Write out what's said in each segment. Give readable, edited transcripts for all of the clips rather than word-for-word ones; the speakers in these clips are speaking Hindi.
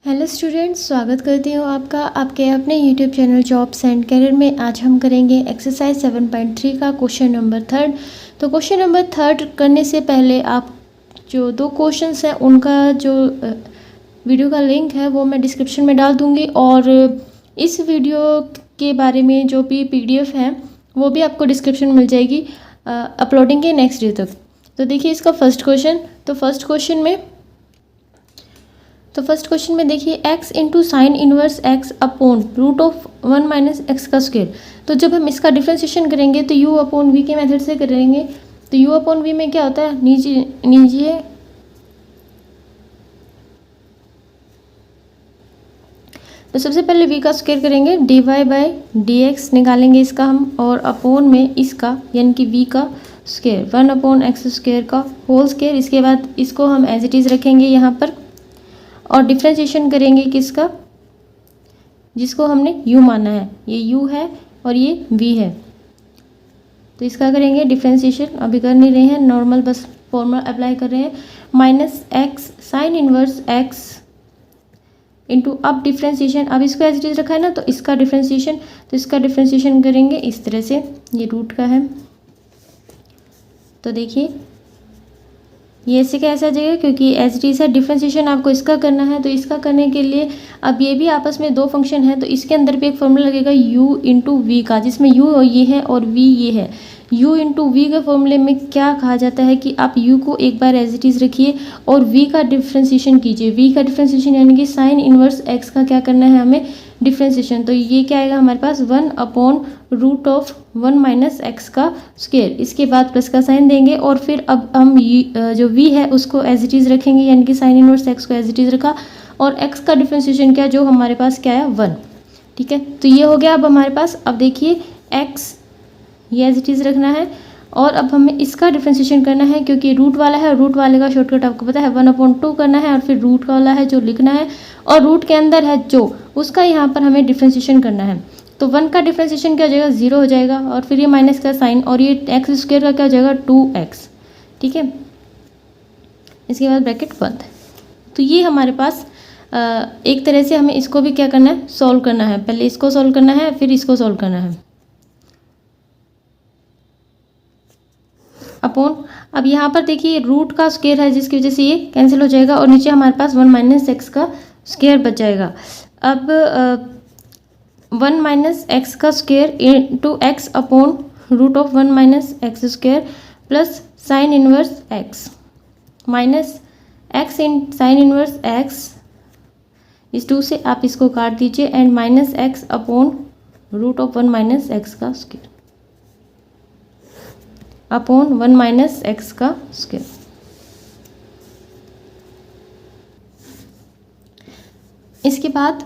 हेलो स्टूडेंट्स, स्वागत करती हूँ आपका आपके अपने YouTube channel jobs and career में। आज हम करेंगे एक्सरसाइज 7.3 का क्वेश्चन नंबर 3। तो क्वेश्चन नंबर 3 करने से पहले आप जो दो क्वेश्चंस हैं उनका जो वीडियो का लिंक है वो मैं डिस्क्रिप्शन में डाल दूँगी, और इस वीडियो के बारे में जो भी PDF है वो भी आपको डिस्क्रिप्शन में मिल जाएगी अपलोडिंग के नेक्स्ट डे तक। तो देखिए इसका फर्स्ट क्वेश्चन में देखिए x into sine inverse x upon root of 1 minus x का स्क्वायर। तो जब हम इसका डिफ्रेंशिएशन करेंगे तो u अपॉन v के मेथड से करेंगे। तो u अपॉन v में क्या होता है, नीचे तो सबसे पहले v का स्क्वायर करेंगे, dy बाई dx निकालेंगे इसका हम, और अपॉन में इसका यानी कि v का स्क्वायर 1 अपॉन एक्स स्क्वायर का होल स्क्वायर। इसके बाद इसको हम एज इट इज़ रखेंगे यहाँ पर और डिफ्रेंशिएशन करेंगे किसका, जिसको हमने u माना है। ये u है और ये v है, तो इसका करेंगे डिफ्रेंशिएशन। अभी कर नहीं रहे हैं, नॉर्मल बस फॉर्मूला अप्लाई कर रहे हैं। Minus x sign inverse x into अब डिफ्रेंशिएशन, अब इसको एज इट इज रखा है ना, तो इसका डिफ्रेंशिएशन, तो इसका डिफ्रेंशिएशन करेंगे इस तरह से, ये रूट का है। तो देखिए ये ऐसे कैसे आ जाएगा, क्योंकि एज इट इज है। डिफ्रेंशिएशन आपको इसका करना है, तो इसका करने के लिए अब ये भी आपस में दो फंक्शन है, तो इसके अंदर भी एक फॉर्मूला लगेगा u इंटू वी का, जिसमें u ये है और v ये है। u इंटू वी के फॉर्मूले में क्या कहा जाता है कि आप u को एक बार एज इट इज रखिए और v का डिफ्रेंशिएशन कीजिए। v का डिफ्रेंशिएशन यानी कि साइन इनवर्स x का क्या करना है हमें, डिफ्रेंशिएशन। तो ये क्या आएगा हमारे पास 1 upon root of 1 minus x का स्क्वायर। इसके बाद प्लस का साइन देंगे और फिर अब हम जो v है उसको एज इट इज़ रखेंगे, यानी कि साइन इनवर्स x को एज इट इज़ रखा, और x का डिफ्रेंशिएशन क्या जो हमारे पास क्या है 1। ठीक है, तो ये हो गया अब हमारे पास। अब देखिए x ये एज इट इज़ रखना है, और अब हमें इसका डिफ्रेंशिएशन करना है, क्योंकि रूट वाला है, रूट वाले का शॉर्टकट आपको पता है 1/2 करना है, और फिर रूट वाला है जो लिखना है, और रूट के अंदर है जो उसका यहाँ पर हमें डिफ्रेंशिएशन करना है। तो 1 का डिफ्रेंशिएशन क्या हो जाएगा, 0 हो जाएगा, और फिर ये माइनस का साइन, और ये एक्स स्क्वायर का क्या हो जाएगा 2x। ठीक है, इसके बाद ब्रैकेट बंद। तो ये हमारे पास एक तरह से हमें इसको भी क्या करना है, सॉल्व करना है। पहले इसको सॉल्व करना है, फिर इसको सॉल्व करना है अपॉन। अब यहाँ पर देखिए रूट का स्क्वायर है, जिसकी वजह से ये कैंसिल हो जाएगा, और नीचे हमारे पास 1 माइनस एक्स का स्क्वायर बच जाएगा। अब 1 माइनस एक्स का square into x upon root of 1 minus x square plus sine inverse x minus x in sine inverse x, इस 2 से आप इसको काट दीजिए, and minus x upon root of 1 minus x का स्क्वायर अपॉन 1 माइनस एक्स का स्क्वायर। इसके बाद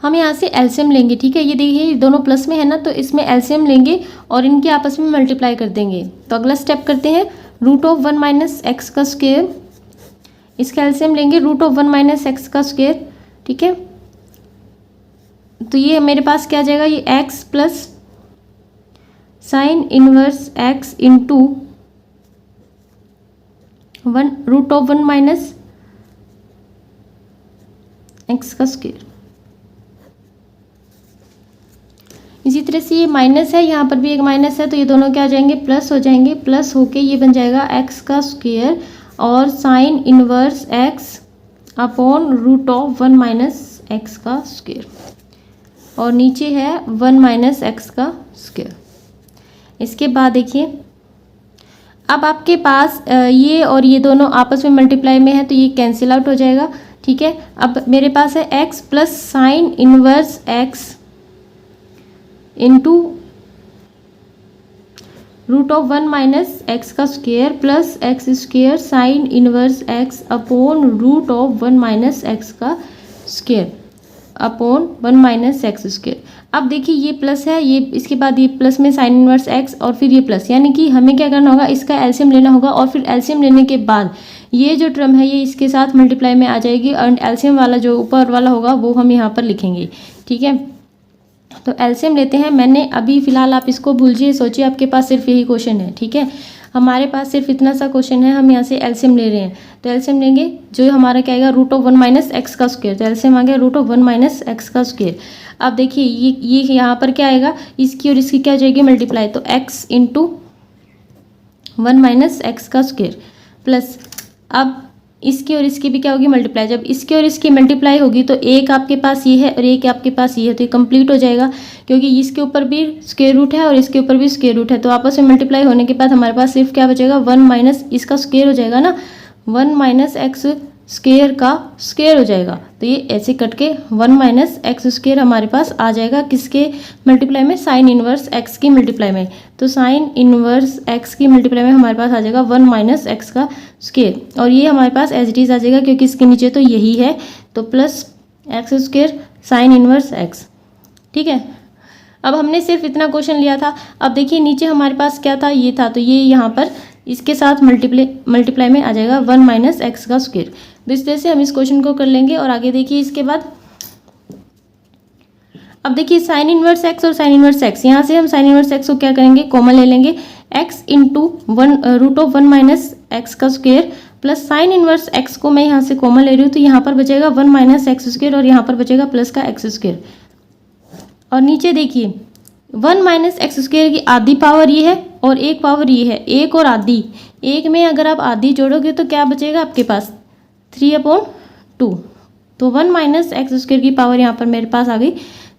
हम यहाँ से एलसीएम लेंगे। ठीक है, ये देखिए ये दोनों प्लस में है ना, तो इसमें एलसीएम लेंगे और इनके आपस में मल्टीप्लाई कर देंगे। तो अगला स्टेप करते हैं, रूट ऑफ 1 माइनस एक्स का स्क्वायर, इसका एलसीएम लेंगे रूट ऑफ 1 माइनस एक्स का स्क्वायर। ठीक है, तो ये मेरे पास क्या आ जाएगा, ये x plus sine inverse x into 1 root of 1 minus x का स्क्वायर। इसी तरह से ये माइनस है, यहाँ पर भी एक माइनस है, तो ये दोनों क्या हो जाएंगे, प्लस हो जाएंगे। प्लस होके ये बन जाएगा एक्स का स्क्वायर और sine inverse x upon root of 1 minus x का स्क्वायर, और नीचे है 1 माइनस एक्स का स्क्वायर। इसके बाद देखिए अब आपके पास ये और ये दोनों आपस में मल्टीप्लाई में है, तो ये कैंसिल आउट हो जाएगा। ठीक है, अब मेरे पास है x plus sine inverse x into root of 1 minus x का square plus x square sine inverse x upon root of 1 minus x का square upon 1 minus x square. अब देखिए ये प्लस है, ये इसके बाद ये प्लस में साइन इनवर्स एक्स और फिर ये प्लस, यानी कि हमें क्या करना होगा, इसका एलसीएम लेना होगा, और फिर एलसीएम लेने के बाद ये जो टर्म है ये इसके साथ मल्टीप्लाई में आ जाएगी, और एलसीएम वाला जो ऊपर वाला होगा वो हम यहाँ पर लिखेंगे। ठीक है, तो एलसीएम लेते हैं। मैंने अभी फिलहाल आप इसको भूलिए, सोचिए आपके पास सिर्फ यही क्वेश्चन है। ठीक है, हमारे पास सिर्फ इतना सा क्वेश्चन है, हम यहाँ से एलसीएम ले रहे हैं, तो एलसीएम लेंगे जो हमारा क्या आएगा रूट ऑफ 1 माइनस एक्स का स्क्वायर, तो एलसीएम आ गया रूट ऑफ 1 माइनस एक्स का स्क्वायर। अब देखिए ये यहाँ पर क्या आएगा, इसकी और इसकी क्या हो जाएगी मल्टीप्लाई, तो x इंटू 1 माइनस एक्स का स्क्वायर प्लस अब इसकी और इसकी भी क्या होगी मल्टीप्लाई। जब इसकी और इसकी मल्टीप्लाई होगी तो एक आपके पास ये है और एक आपके पास ये है, तो ये कंप्लीट हो जाएगा क्योंकि इसके ऊपर भी स्क्वायर रूट है और इसके ऊपर भी स्क्वायर रूट है, तो आपस में मल्टीप्लाई होने के बाद हमारे पास सिर्फ क्या बचेगा 1 माइनस इसका स्क्वायर हो जाएगा ना, 1 माइनस एक्स स्क्वायर का स्क्वायर हो जाएगा। तो ये ऐसे कट के 1 माइनस एक्स स्क्वायर हमारे पास आ जाएगा किसके मल्टीप्लाई में, साइन इनवर्स एक्स की मल्टीप्लाई में। तो साइन इनवर्स एक्स की मल्टीप्लाई में हमारे पास आ जाएगा 1 माइनस एक्स का स्क्वायर, और ये हमारे पास एज इट इज आ जाएगा क्योंकि इसके नीचे तो यही है, तो plus x square sine inverse x. ठीक है, अब हमने सिर्फ इतना क्वेश्चन लिया था। अब देखिए नीचे हमारे पास क्या था, ये था, तो ये यहाँ पर इसके साथ मल्टीप्लाई में आ जाएगा 1 माइनस एक्स का स्क्वायर। तो इस तरह से हम इस क्वेश्चन को कर लेंगे। और आगे देखिए इसके बाद अब देखिए साइन इनवर्स एक्स और साइन इनवर्स एक्स, यहाँ से हम साइन इनवर्स एक्स को क्या करेंगे कॉमन ले लेंगे, x into root of 1 minus x का square plus sine inverse x को मैं यहाँ से कॉमन ले रही हूँ, तो यहाँ पर बचेगा 1 माइनस एक्स स्क्वायर और यहाँ पर बचेगा प्लस का एक्स स्क्वायर। और नीचे देखिए 1 माइनस एक्स स्क्वायर की आधी पावर ये है और एक पावर ये है, एक और आधी, एक में अगर आप आधी जोड़ोगे तो क्या बचेगा आपके पास 3/2, तो 1 माइनस एक्स स्क्वायर की पावर यहाँ पर मेरे पास आ गई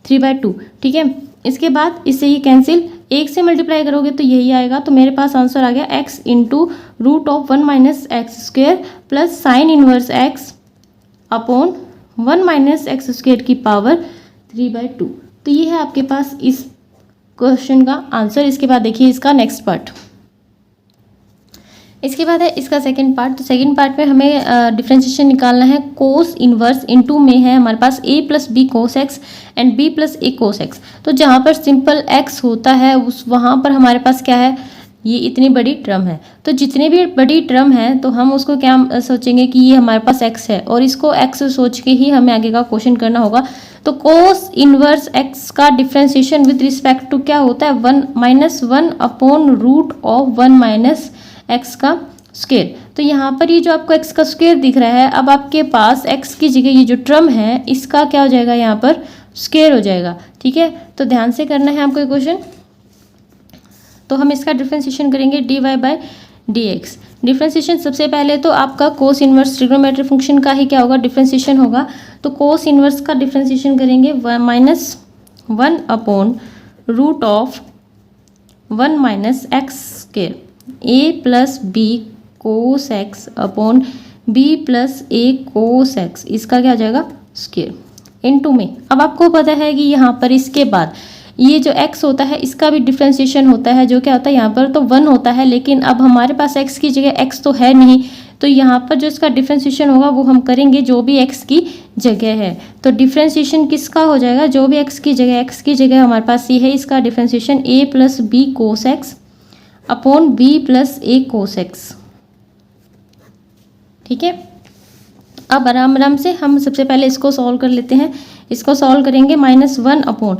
3/2। ठीक है, इसके बाद इससे ये कैंसिल, एक से मल्टीप्लाई करोगे तो यही आएगा, तो मेरे पास आंसर आ गया x into root of 1 minus x square plus sine inverse x upon 1 minus x square की पावर 3/2। तो ये है आपके पास इस क्वेश्चन का आंसर। इसके बाद देखिए इसका नेक्स्ट पार्ट, इसके बाद है इसका सेकंड पार्ट। तो सेकंड पार्ट में हमें डिफरेंशिएशन निकालना है। कोस इनवर्स इनटू में है हमारे पास a plus b cos x and b plus a cos x. तो जहाँ पर सिंपल x होता है उस वहाँ पर हमारे पास क्या है, ये इतनी बड़ी टर्म है, तो जितनी भी बड़ी टर्म है तो हम उसको क्या सोचेंगे कि ये हमारे पास x है और इसको x सोच के ही हमें आगे का क्वेश्चन करना होगा। तो कोस इनवर्स x का डिफरेंशिएशन विद रिस्पेक्ट टू क्या होता है 1 minus 1 upon root of 1 minus x का स्क्वायर। तो यहाँ पर ये जो आपको x का स्क्वायर दिख रहा है, अब आपके पास x की जगह ये जो टर्म है इसका क्या हो जाएगा यहाँ पर स्क्वायर हो जाएगा। ठीक है, तो ध्यान से करना है आपको क्वेश्चन। तो हम इसका डिफरेंशिएशन करेंगे dy बाई dx। डिफरेंशिएशन सबसे पहले तो आपका कोस इनवर्स ट्रिग्नोमेट्रिक फंक्शन का ही क्या होगा डिफरेंशिएशन होगा। तो कोस इनवर्स का डिफरेंशिएशन करेंगे minus 1 upon root of 1 minus x square a plus b cos x upon b plus a cos x, इसका क्या हो जाएगा स्क्वायर इनटू में। अब आपको पता है कि यहाँ पर इसके बाद ये जो x होता है इसका भी डिफरेंशिएशन होता है, जो क्या होता है यहाँ पर तो 1 होता है, लेकिन अब हमारे पास x की जगह x तो है नहीं, तो यहाँ पर जो इसका डिफरेंशिएशन होगा वो हम करेंगे जो भी x की जगह है। तो डिफरेंशिएशन किसका हो जाएगा, जो भी x की जगह हमारे पास ये है, इसका differentiation a plus b cos x upon b plus a cos x. ठीक है, अब आराम आराम से हम सबसे पहले इसको सॉल्व कर लेते हैं। इसको सॉल्व करेंगे -1 अपॉन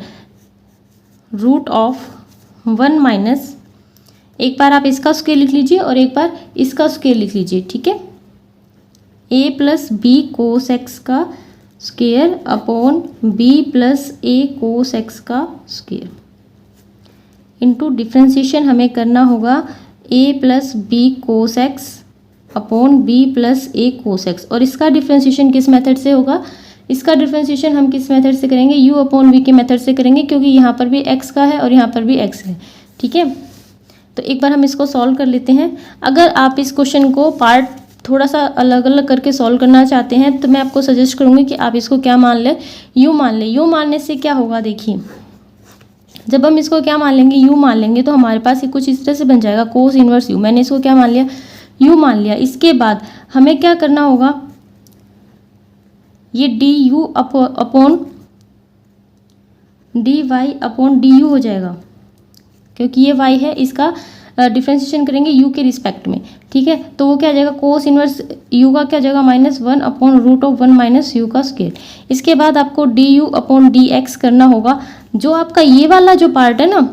रूट ऑफ 1 माइनस, एक बार आप इसका स्क्वायर लिख लीजिए और एक बार इसका स्क्वायर लिख लीजिए। ठीक है, a plus b cos x का square upon b plus a cos x का स्क्वायर इनटू डिफरेंशिएशन हमें करना होगा a plus b cos x upon b plus a cos x. और इसका डिफरेंशिएशन किस मेथड से होगा, इसका डिफरेंशिएशन हम किस मेथड से करेंगे, u अपॉन v के मेथड से करेंगे, क्योंकि यहाँ पर भी x का है और यहाँ पर भी x है। ठीक है, तो एक बार हम इसको सॉल्व कर लेते हैं। अगर आप इस क्वेश्चन को पार्ट थोड़ा सा अलग अलग करके सॉल्व करना चाहते हैं तो मैं आपको सजेस्ट करूँगी कि आप इसको क्या मान लें, u मान लें। u मानने से क्या होगा, देखिए जब हम इसको क्या मान लेंगे, u मान लेंगे, तो हमारे पास ये कुछ इस तरह से बन जाएगा कोस इनवर्स u। मैंने इसको क्या मान लिया, u मान लिया। इसके बाद हमें क्या करना होगा, ये du upon dy upon du हो जाएगा, क्योंकि ये y है, इसका डिफरेंशिएशन करेंगे u के रिस्पेक्ट में। ठीक है, तो वो क्या आ जाएगा, कोस इनवर्स u का क्या हो जाएगा -1 upon root of 1 minus u का स्क्वायर। इसके बाद आपको du अपॉन dx करना होगा। जो आपका ये वाला जो पार्ट है ना,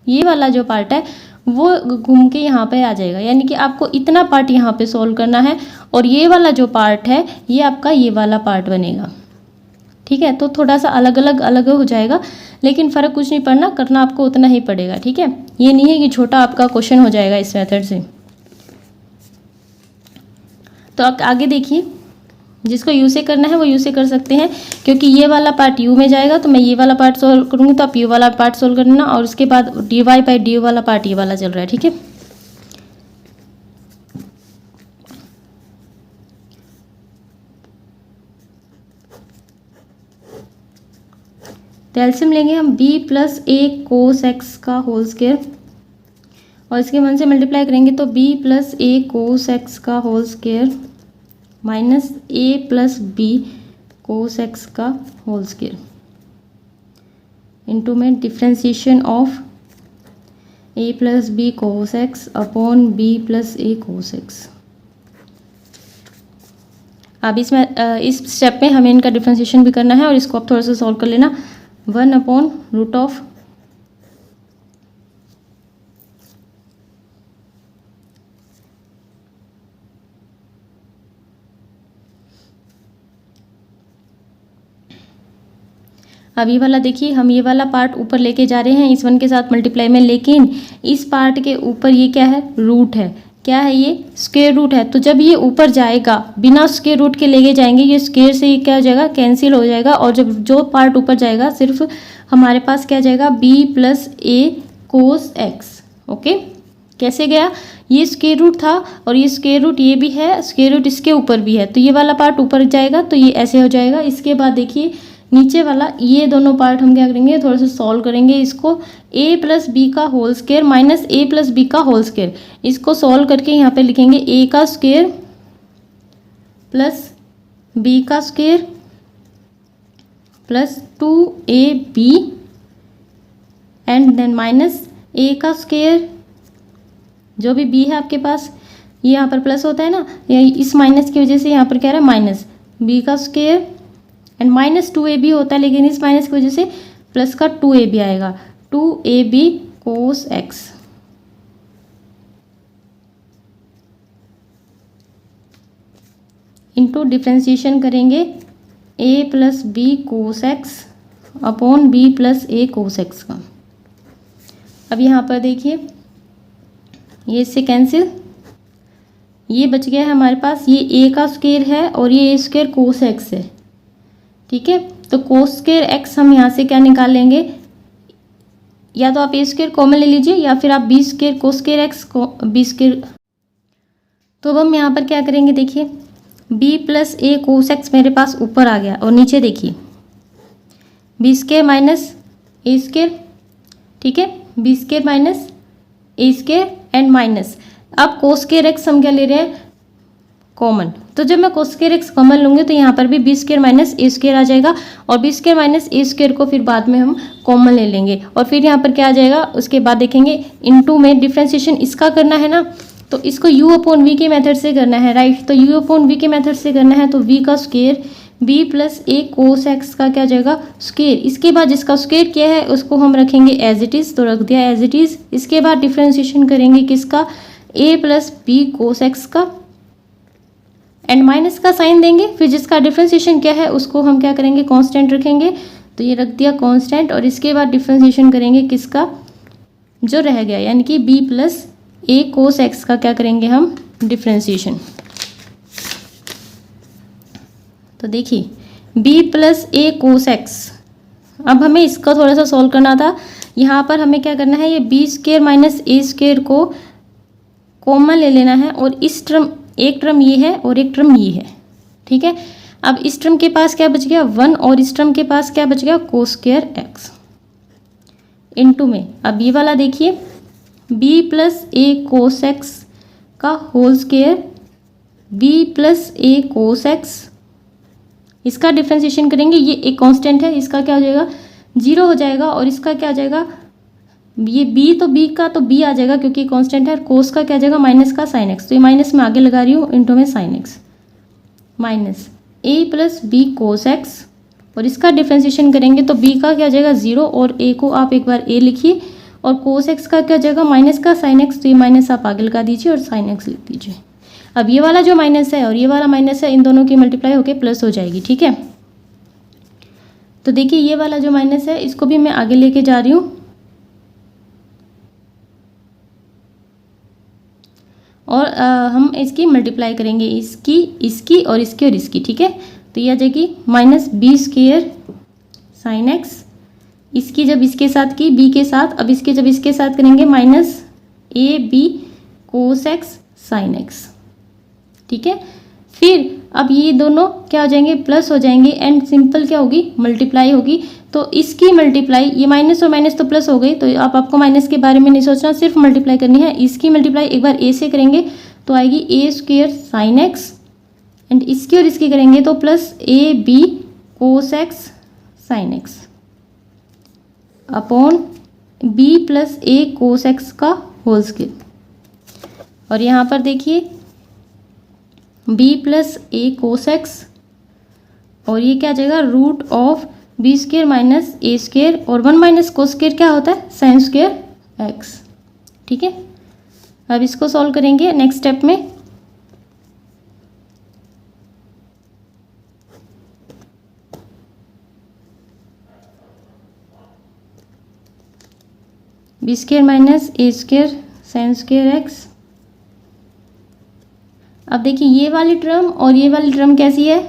ये वाला जो पार्ट है वो घूम के यहाँ पे आ जाएगा, यानी कि आपको इतना पार्ट यहाँ पे सॉल्व करना है और ये वाला जो पार्ट है ये आपका ये वाला पार्ट बनेगा। ठीक है, तो थोड़ा सा अलग हो जाएगा, लेकिन फ़र्क कुछ नहीं पड़ना, करना आपको उतना ही पड़ेगा। ठीक है, ये नहीं है कि छोटा आपका क्वेश्चन हो जाएगा इस मेथड से। तो आप आगे देखिए, जिसको यू से करना है वो यू से कर सकते हैं, क्योंकि ये वाला पार्ट यू में जाएगा तो मैं ये वाला पार्ट सोल्व करूँगी, तो आप यू वाला पार्ट सोल्व करना, और उसके बाद डी वाई बाई डी वाला पार्ट ये वाला चल रहा है। ठीक है, तो एलसीएम लेंगे हम b plus a cos x का होल स्क्वायर, और इसके 1 से मल्टीप्लाई करेंगे तो b plus a cos x का whole square minus a plus b cos x का होल स्क्वायर इंटू में differentiation of a plus b cos x upon b plus a cos x. अब इसमें इस स्टेप में हमें इनका डिफ्रेंशिएशन भी करना है, और इसको आप थोड़ा सा सॉल्व कर लेना। 1 अपॉन रूट ऑफ अब ये वाला देखिए, हम ये वाला पार्ट ऊपर लेके जा रहे हैं इस 1 के साथ मल्टीप्लाई में, लेकिन इस पार्ट के ऊपर ये क्या है, रूट है। क्या है ये, स्क्वायर रूट है। तो जब ये ऊपर जाएगा बिना स्क्वायर रूट के लेके जाएंगे, ये स्क्वायर से ये क्या हो जाएगा, कैंसिल हो जाएगा, और जब जो पार्ट ऊपर जाएगा सिर्फ हमारे पास क्या जाएगा, b plus a cos x. Okay, कैसे गया, ये स्क्वायर रूट था और ये स्क्वायर रूट ये भी है, स्क्वायर रूट इसके ऊपर भी है, तो ये वाला पार्ट ऊपर जाएगा तो ये ऐसे हो जाएगा। इसके बाद देखिए नीचे वाला, ये दोनों पार्ट हम क्या करेंगे, थोड़ा सा सॉल्व करेंगे इसको। a प्लस बी का whole square minus a plus b का होल स्क्वायर, इसको सॉल्व करके यहाँ पे लिखेंगे a का स्क्वायर प्लस b का square plus 2ab and then minus a का स्क्वायर, जो भी b है आपके पास, ये यहाँ पर प्लस होता है ना, इस माइनस की वजह से यहाँ पर क्या रहा है माइनस, b का स्क्वायर एंड माइनस 2ab होता है, लेकिन इस माइनस की वजह से प्लस का 2ab आएगा, 2ab cos x into differentiation करेंगे a plus b cos x upon b plus a cos x का। अब यहाँ पर देखिए ये इससे कैंसिल, ये बच गया है हमारे पास, ये a का स्क्वायर है और ये a स्क्वायर कोस एक्स है। ठीक है, तो कोस स्क्वायर एक्स हम यहाँ से क्या निकाल लेंगे, या तो आप ए स्क्वायर कॉमन ले लीजिए या फिर आप b square cos square x को बी स्क्वायर। तो अब हम यहाँ पर क्या करेंगे, देखिए b plus a cos x मेरे पास ऊपर आ गया, और नीचे देखिए b square minus a square. ठीक है, b square minus a square and minus, अब कोस स्क्वायर एक्स हम क्या ले रहे हैं, कॉमन। तो जब मैं कोस स्क्वायर एक्स कॉमन लूँगी तो यहाँ पर भी B square minus a square आ जाएगा, और B square minus a square को फिर बाद में हम कॉमन ले लेंगे, और फिर यहाँ पर क्या आ जाएगा, उसके बाद देखेंगे इनटू में डिफ्रेंशिएशन इसका करना है ना, तो इसको u अपॉन वी के मेथड से करना है, राइट। तो u अपॉन वी के मेथड से करना है, तो v का square b plus a cos x का क्या जाएगा, स्क्वायर। इसके बाद जिसका स्क्वायर किया है उसको हम रखेंगे एज इट इज़, तो रख दिया एज इट इज़। इसके बाद डिफ्रेंशिएशन करेंगे किसका, a plus b cos x का, एंड माइनस का साइन देंगे, फिर जिसका डिफ्रेंशिएशन क्या है उसको हम क्या करेंगे, कांस्टेंट रखेंगे, तो ये रख दिया कांस्टेंट। और इसके बाद डिफ्रेंशिएशन करेंगे किसका, जो रह गया, यानी कि b plus a cos x का क्या करेंगे हम, डिफ्रेंशिएशन। तो देखिए b plus a cos x, अब हमें इसका थोड़ा सा सॉल्व करना था। यहाँ पर हमें क्या करना है, ये B square minus a square को कॉमन ले लेना है, और इस टर्म, एक टर्म ये है और एक टर्म ये है। ठीक है, अब इस टर्म के पास क्या बच गया 1, और इस टर्म के पास क्या बच गया, कोस स्क्वायर एक्स इनटू में, अब ये वाला देखिए b plus a cos x का whole square, b plus a cos x, इसका डिफ्रेंशिएशन करेंगे, ये एक कांस्टेंट है, इसका क्या हो जाएगा 0 हो जाएगा, और इसका क्या आ जाएगा, ये b तो b का तो b आ जाएगा क्योंकि कांस्टेंट है, कोस का क्या आ जाएगा माइनस का साइन एक्स, तो ये माइनस में आगे लगा रही हूँ, इंटू में sine x minus a plus b cos x, और इसका डिफ्रेंशिएशन करेंगे तो b का क्या आ जाएगा 0, और a को आप एक बार a लिखिए, और कोस एक्स का क्या जाएगा माइनस का साइन एक्स, तो ये माइनस आप आगे लगा दीजिए और साइन एक्स लिख दीजिए। अब ये वाला जो माइनस है और ये वाला माइनस है, इन दोनों की मल्टीप्लाई होकर प्लस हो जाएगी, ठीक है। तो देखिए ये वाला जो माइनस है इसको भी मैं आगे लेके जा रही हूँ और हम इसकी मल्टीप्लाई करेंगे, इसकी, इसकी और इसकी और इसकी, ठीक है। तो ये आ जाएगी minus b square sine x, इसकी जब इसके साथ की बी के साथ, अब इसके जब इसके साथ करेंगे minus a b cos x sine x, ठीक है। फिर अब ये दोनों क्या हो जाएंगे, प्लस हो जाएंगे एंड सिंपल क्या होगी, मल्टीप्लाई होगी। तो इसकी मल्टीप्लाई, ये माइनस और माइनस तो प्लस हो गई, तो आपको माइनस के बारे में नहीं सोचना, सिर्फ मल्टीप्लाई करनी है। इसकी मल्टीप्लाई एक बार ए से करेंगे तो आएगी a square sine x, and इसकी और इसकी करेंगे तो plus a b cos x sine x upon b plus a cos x का होल स्क्वायर। और यहाँ पर देखिए b plus a cos x और ये क्या आ जाएगा root of b square minus a square, और 1 माइनस कोस स्क्वायर क्या होता है, साइन स्क्वायर एक्स, ठीक है। अब इसको सॉल्व करेंगे नेक्स्ट स्टेप में। B square minus a square sign square x. अब देखिए ये वाली टर्म और ये वाली टर्म कैसी है,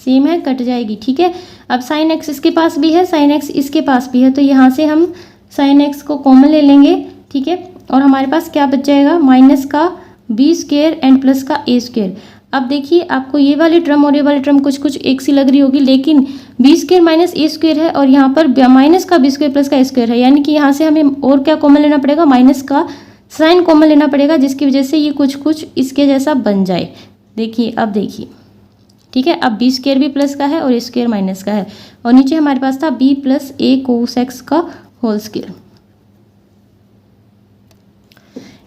सेम है, कट जाएगी, ठीक है। अब साइन एक्स इसके पास भी है, साइन एक्स इसके पास भी है, तो यहाँ से हम साइन एक्स को कॉमन ले लेंगे, ठीक है। और हमारे पास क्या बच जाएगा, माइनस का बी स्क्वायर एंड प्लस का ए स्क्वायर। अब देखिए आपको ये वाली टर्म और ये वाली टर्म कुछ कुछ एक सी लग रही होगी, लेकिन B square minus a square है और यहाँ पर माइनस का बी स्क्वायर प्लस का ए स्क्वायर है, यानी कि यहाँ से हमें और क्या कॉमन लेना पड़ेगा, माइनस का साइन कॉमन लेना पड़ेगा, जिसकी वजह से ये कुछ कुछ इसके जैसा बन जाए। देखिए अब देखिए, ठीक है। अब बी स्क्वायर भी प्लस का है और ए स्क्वायर माइनस का है, और नीचे हमारे पास था B plus a cos x का होल स्क्वायर।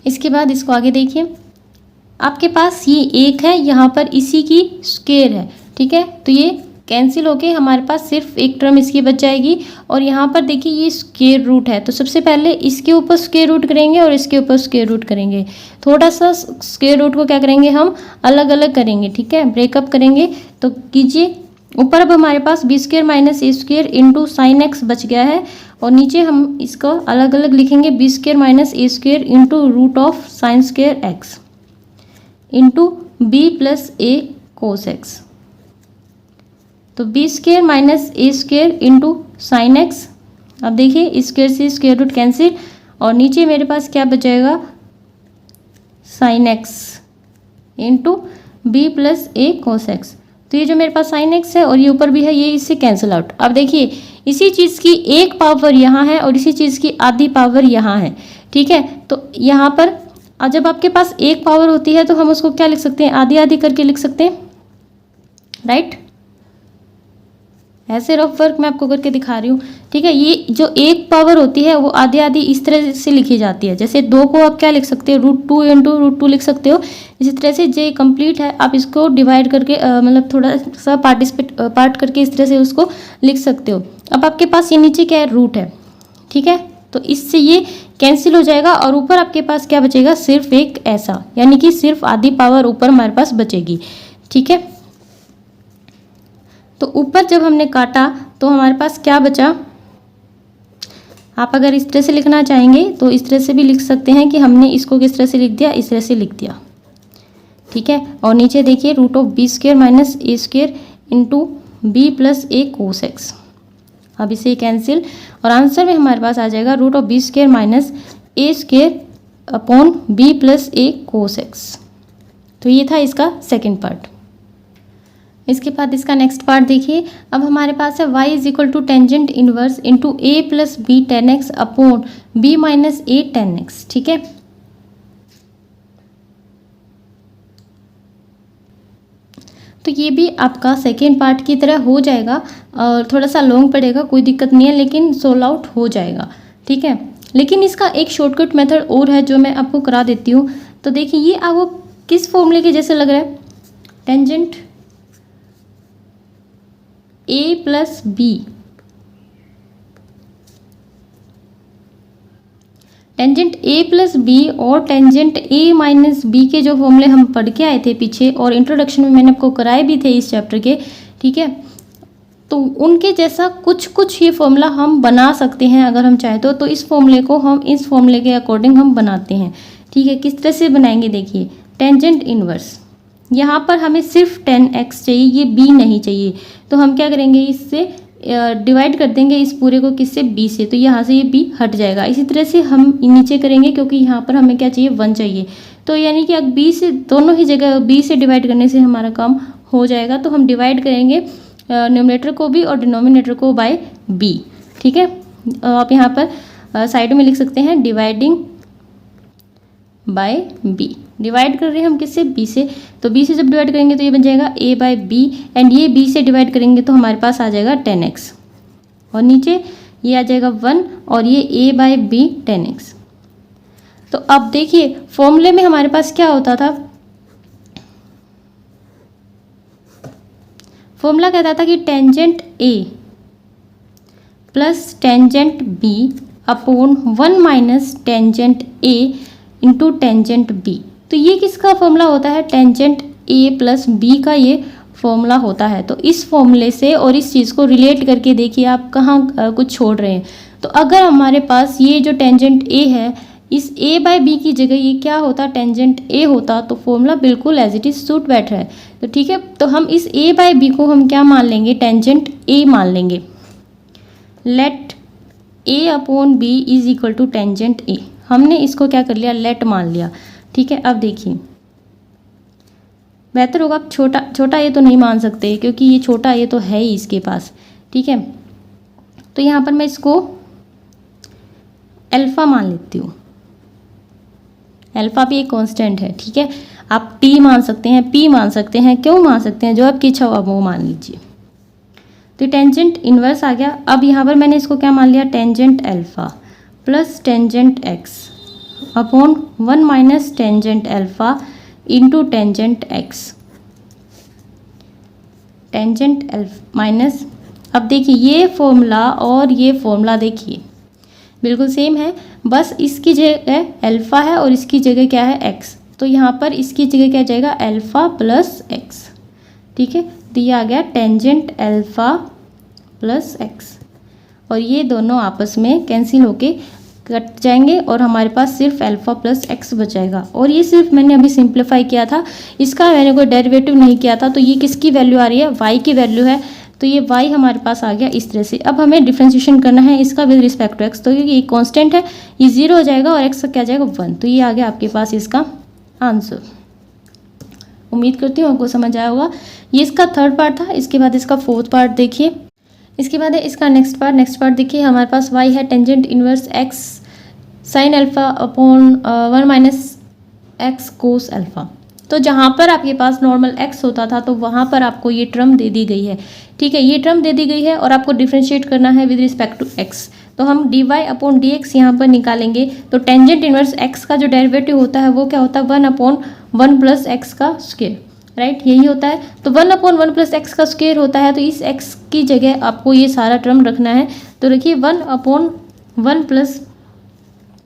इसके बाद इसको आगे देखिए, आपके पास ये एक है, यहाँ पर इसी की स्क्वायर है, ठीक है। तो ये कैंसिल होके हमारे पास सिर्फ एक टर्म इसकी बच जाएगी, और यहाँ पर देखिए ये स्क्वायर रूट है, तो सबसे पहले इसके ऊपर स्क्वायर रूट करेंगे और इसके ऊपर स्क्वायर रूट करेंगे। थोड़ा सा स्क्वायर रूट को क्या करेंगे, हम अलग अलग करेंगे, ठीक है, ब्रेकअप करेंगे। तो कीजिए, ऊपर अब हमारे पास B square minus a square into sine x बच गया है, और नीचे हम इसको अलग अलग लिखेंगे, b square minus a square into root of sine square x into b plus a cos x. तो b square minus a square into sine x, अब देखिए स्क्वायर से स्क्वायर रूट कैंसिल, और नीचे मेरे पास क्या बचेगा, sine x into b plus a cos x. तो ये जो मेरे पास साइन एक्स है और ये ऊपर भी है, ये इससे कैंसिल आउट। अब देखिए इसी चीज़ की एक पावर यहाँ है और इसी चीज़ की आधी पावर यहाँ है, ठीक है। तो यहाँ पर जब आपके पास एक पावर होती है तो हम उसको क्या लिख सकते हैं, आधी आधी करके लिख सकते हैं, राइट। ऐसे रफ वर्क मैं आपको करके दिखा रही हूँ, ठीक है। ये जो एक पावर होती है वो आधी आधी इस तरह से लिखी जाती है, जैसे 2 को आप क्या लिख सकते हो, √2 इंटू √2 लिख सकते हो। इसी तरह से जे कंप्लीट है, आप इसको डिवाइड करके मतलब थोड़ा सा पार्ट करके इस तरह से उसको लिख सकते हो। अब आपके पास ये नीचे क्या है, रूट है, ठीक है। तो इससे ये कैंसिल हो जाएगा और ऊपर आपके पास क्या बचेगा, सिर्फ एक ऐसा, यानी कि सिर्फ आधी पावर ऊपर हमारे पास बचेगी, ठीक है। तो ऊपर जब हमने काटा तो हमारे पास क्या बचा, आप अगर इस तरह से लिखना चाहेंगे तो इस तरह से भी लिख सकते हैं कि हमने इसको किस तरह से लिख दिया, इस तरह से लिख दिया, ठीक है। और नीचे देखिए root of b square minus a square into b plus a cos x. अब इसे कैंसिल और आंसर में हमारे पास आ जाएगा root of b square minus a square upon b plus a cos x. तो ये था इसका सेकेंड पार्ट। इसके बाद इसका नेक्स्ट पार्ट देखिए, अब हमारे पास है y is equal to tangent inverse into a plus b tan x upon b minus a tan x, ठीक है। तो ये भी आपका सेकेंड पार्ट की तरह हो जाएगा और थोड़ा सा लॉन्ग पड़ेगा, कोई दिक्कत नहीं है, लेकिन सोल्व आउट हो जाएगा, ठीक है। लेकिन इसका एक शॉर्टकट मेथड और है जो मैं आपको करा देती हूँ। तो देखिए ये आपको किस फॉर्मूले के जैसे लग रहा है, tangent a plus b, tangent a plus b और टेंजेंट ए माइनस बी के जो फॉर्मूले हम पढ़ के आए थे पीछे, और इंट्रोडक्शन में मैंने आपको कराए भी थे इस चैप्टर के, ठीक है। तो उनके जैसा कुछ कुछ ये फॉर्मूला हम बना सकते हैं अगर हम चाहें तो इस फॉर्मूले को हम इस फॉर्मूले के अकॉर्डिंग हम बनाते हैं, ठीक है। किस तरह से बनाएंगे देखिए, टेंजेंट इनवर्स, यहाँ पर हमें सिर्फ 10x चाहिए, ये b नहीं चाहिए, तो हम क्या करेंगे, इससे डिवाइड कर देंगे इस पूरे को किससे, b से, तो यहाँ से ये b हट जाएगा। इसी तरह से हम नीचे करेंगे क्योंकि यहाँ पर हमें क्या चाहिए, 1 चाहिए, तो यानी कि अब b से दोनों ही जगह b से डिवाइड करने से हमारा काम हो जाएगा। तो हम डिवाइड करेंगे न्यूमरेटर को भी और डिनोमिनेटर को बाय b, ठीक है। आप यहाँ पर साइड में लिख सकते हैं डिवाइडिंग बाय b, डिवाइड कर रहे हैं हम किससे, b से, तो b से जब डिवाइड करेंगे तो ये बन जाएगा a बाय b, एंड ये b से डिवाइड करेंगे तो हमारे पास आ जाएगा 10x, और नीचे ये आ जाएगा 1 और ये a बाय b 10x। तो अब देखिए फॉर्मूले में हमारे पास क्या होता था, फॉर्मूला कहता था कि tangent a plus tangent b upon 1 minus tangent a into tangent b। तो ये किसका फॉर्मूला होता है, टेंजेंट a प्लस b का ये फॉर्मूला होता है। तो इस फॉर्मूले से और इस चीज़ को रिलेट करके देखिए आप कहाँ कुछ छोड़ रहे हैं। तो अगर हमारे पास ये जो टेंजेंट a है, इस a बाय b की जगह ये क्या होता, टेंजेंट a होता, तो फॉर्मूला बिल्कुल एज इट इज सूट बैठ रहा है। तो ठीक है, तो हम इस a बाय b को हम क्या मान लेंगे, टेंजेंट a मान लेंगे। Let a upon b is equal to tangent a, हमने इसको क्या कर लिया, लेट मान लिया, ठीक है। अब देखिए बेहतर होगा, आप छोटा ये तो नहीं मान सकते क्योंकि ये छोटा ये तो है ही इसके पास, ठीक है। तो यहाँ पर मैं इसको अल्फ़ा मान लेती हूँ, अल्फ़ा भी एक कांस्टेंट है, ठीक है। आप टी मान सकते हैं, पी मान सकते हैं, क्यों मान सकते हैं, जो आपकी इच्छा हो आप वो मान लीजिए। तो टेंजेंट इनवर्स आ गया। अब यहाँ पर मैंने इसको क्या मान लिया, tangent alpha plus tangent x upon 1 minus tangent alpha into tangent x, tangent alpha minus. अब देखिए ये फॉर्मूला और ये फॉर्मूला देखिए बिल्कुल सेम है, बस इसकी जगह अल्फ़ा है और इसकी जगह क्या है, एक्स। तो यहाँ पर इसकी जगह क्या जाएगा, अल्फ़ा प्लस एक्स, ठीक है। दिया गया टेंजेंट अल्फ़ा प्लस एक्स, और ये दोनों आपस में कैंसिल होके कट जाएंगे और हमारे पास सिर्फ अल्फ़ा प्लस एक्स बचाएगा। और ये सिर्फ मैंने अभी सिंप्लीफाई किया था, इसका मैंने कोई डेरिवेटिव नहीं किया था। तो ये किसकी वैल्यू आ रही है, वाई की वैल्यू है, तो ये y हमारे पास आ गया इस तरह से। अब हमें डिफ्रेंशिएशन करना है इसका विद रिस्पेक्ट टू x, तो ये कांस्टेंट है, ये 0 हो जाएगा और x का क्या जाएगा 1, तो ये आ गया आपके पास इसका आंसर। उम्मीद करती हूँ आपको समझ आया होगा। ये इसका थर्ड पार्ट था। इसके बाद इसका फोर्थ पार्ट देखिए, इसके बाद है इसका नेक्स्ट पार्ट देखिए। हमारे पास y है tangent inverse x sine alpha upon 1 minus x cos alpha. तो जहाँ पर आपके पास नॉर्मल x होता था तो वहाँ पर आपको ये टर्म दे दी गई है, ठीक है। ये टर्म दे दी गई है और आपको डिफ्रेंशिएट करना है विद रिस्पेक्ट टू x। तो हम dy अपॉन dx यहाँ पर निकालेंगे। तो टेंजेंट इनवर्स x का जो डेरिवेटिव होता है वो क्या होता है, 1 अपॉन 1 प्लस एक्स का स्क्वायर, राइट, यही होता है। तो 1 अपॉन 1 प्लस एक्स का स्क्वायर होता है, तो इस x की जगह आपको ये सारा टर्म रखना है। तो रखिए 1 अपॉन 1 प्लस,